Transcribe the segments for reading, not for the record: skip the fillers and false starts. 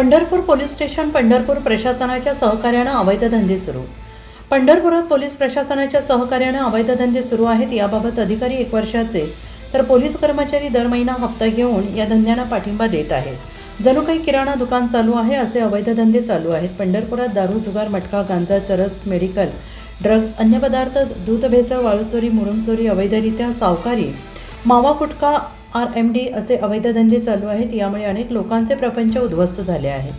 Pandharpur police station Pandharpur प्रशासनाच्या सहकार्यानं अवैध धंदे सुरू. पंढरपुरात पोलीस प्रशासनाच्या सहकार्यानं अवैध धंदे सुरू आहेत. याबाबत अधिकारी 1 वर्षाचे तर पोलीस कर्मचारी दर महिना हप्ता घेऊन या धंद्यांना पाठिंबा देत आहेत. जणू काही किराणा दुकान चालू आहे असे अवैध धंदे चालू आहेत. पंढरपुरात दारू, जुगार, मटका, गांजा, चरस, मेडिकल, ड्रग्ज, अन्य पदार्थ, दूध भेसळ, वाळू चोरी, मुरुम चोरी, अवैधरित्या सावकारी, मावा गुटखा, RMD असे अवैध धंदे चालू आहेत. यामुळे अनेक लोकांचे प्रपंच उद्ध्वस्त झाले आहेत.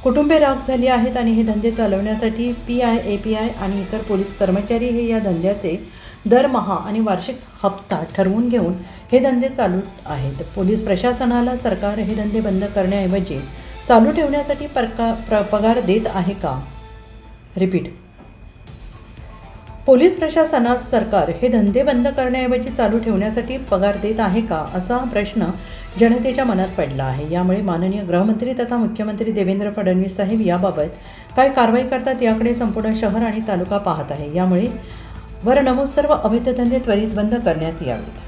कुटुंबे राख झाली आहेत आणि हे धंदे चालवण्यासाठी PI, API आणि इतर पोलीस कर्मचारी हे या धंद्याचे दरमहा आणि वार्षिक हप्ता ठरवून घेऊन हे धंदे चालू आहेत. पोलीस प्रशासनाला सरकार हे धंदे बंद करण्याऐवजी चालू ठेवण्यासाठी पगार देत आहे का? रिपीट. पोलीस प्रशासनास सरकार हे धंदे बंद करण्याऐवजी चालू ठेवण्यासाठी पगार देत आहे का, असा प्रश्न जनतेच्या मनात पडला आहे. यामुळे माननीय गृहमंत्री तथा मुख्यमंत्री देवेंद्र फडणवीस साहेब याबाबत काय कारवाई करतात याकडे संपूर्ण शहर आणि तालुका पाहत आहे. यामुळे वर नमूद सर्व अवैध धंदे त्वरित बंद करण्यात यावेत.